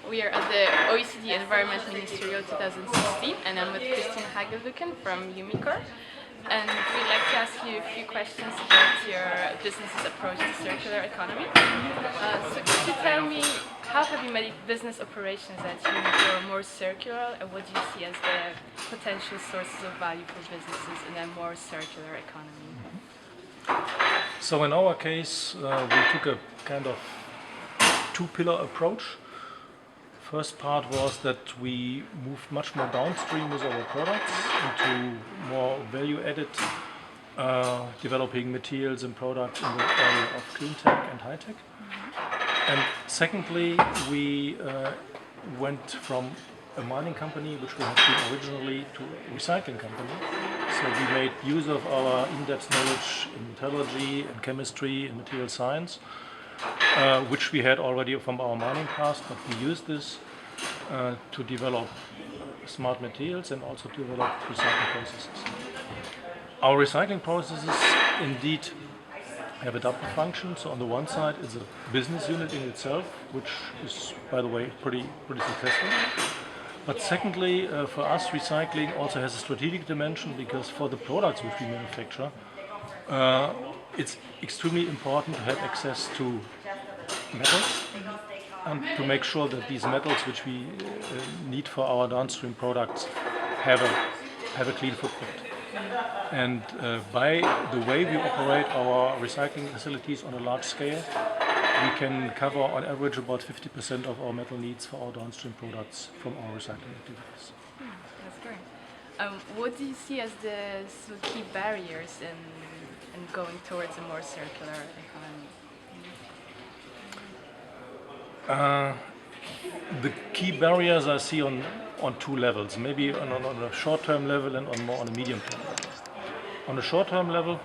We are at the OECD Environment Ministerial 2016, and I'm with Hagelüken from Umicore. And we'd like to ask you a few questions about your business's approach to circular economy. So could you tell me, how have you made business operations at Umicore more circular, and what do you see as the potential sources of value for businesses in a more circular economy? So in our case, we took a kind of two-pillar approach. First part was that we moved much more downstream with our products into more value-added, developing materials and products in the area of clean tech and high tech. And secondly, we went from a mining company, which we had been originally, to a recycling company. So we made use of our in-depth knowledge in metallurgy and chemistry and material science, which we had already from our mining past, but we used this to develop smart materials and also to develop recycling processes. Our recycling processes indeed have a double function. So on the one side, it's a business unit in itself, which is, by the way, pretty successful. But secondly, for us, recycling also has a strategic dimension, because for the products which we manufacture, it's extremely important to have access to metals and to make sure that these metals which we need for our downstream products have a clean footprint. And by the way we operate our recycling facilities on a large scale, we can cover on average about 50% of our metal needs for our downstream products from our recycling activities. That's great. What do you see as the key barriers in going towards a more circular economy? The key barriers I see on two levels, maybe on a short-term level and on a medium-term level. On a short-term level,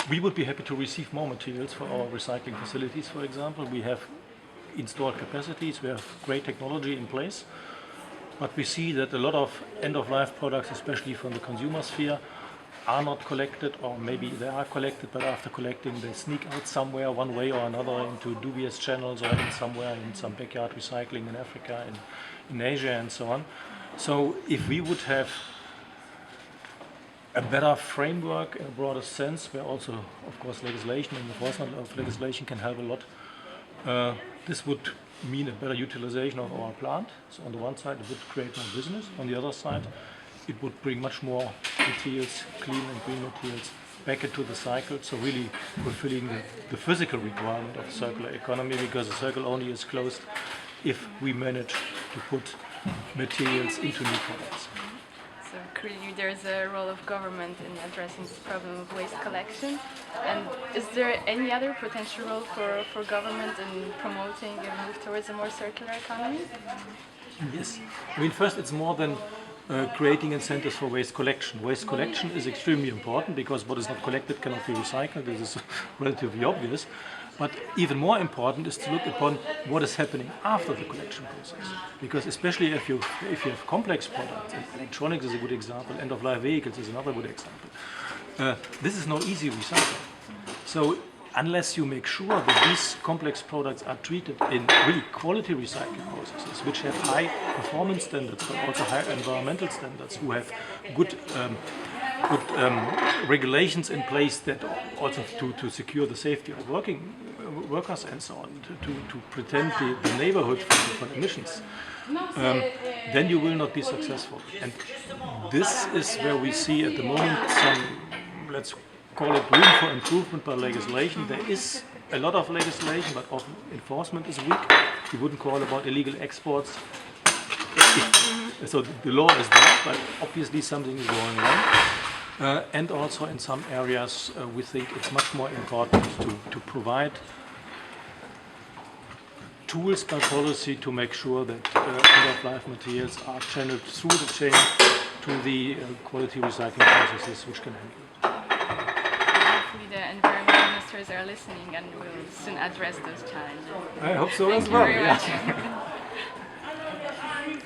we would be happy to receive more materials for our recycling facilities, for example. We have installed capacities, we have great technology in place, but we see that a lot of end-of-life products, especially from the consumer sphere, are not collected, or maybe they are collected, but after collecting they sneak out somewhere one way or another into dubious channels, or in somewhere in some backyard recycling in Africa, in Asia and so on. So if we would have a better framework in a broader sense, where also, of course, legislation and enforcement of legislation can help a lot, this would mean a better utilization of our plant. So on the one side, it would create more business. On the other side, it would bring much more materials, clean and green materials, back into the cycle. So really fulfilling the physical requirement of the circular economy, because the circle only is closed if we manage to put materials into new products. So clearly there's a role of government in addressing this problem of waste collection. And is there any other potential role for government in promoting a move towards a more circular economy? Yes. I mean, first, it's more than creating incentives for waste collection. Waste collection is extremely important, because what is not collected cannot be recycled. This is relatively obvious. But even more important is to look upon what is happening after the collection process. Because especially if you have complex products, and electronics is a good example, end-of-life vehicles is another good example, this is no easy recycling. So unless you make sure that these complex products are treated in really quality recycling processes, which have high performance standards, but also high environmental standards, who have good regulations in place that also to secure the safety of workers and so on, to protect the neighborhood from emissions, then you will not be successful. And this is where we see at the moment some, let's call it, room for improvement by legislation. There is a lot of legislation, but often enforcement is weak. We wouldn't call about illegal exports. So the law is there, but obviously something is going wrong. And also in some areas, we think it's much more important to provide tools by policy to make sure that end-of-life materials are channeled through the chain to the quality recycling processes which can handle it. Hopefully the environmental ministers are listening and will soon address those challenges. I hope so Thank as you well. very much.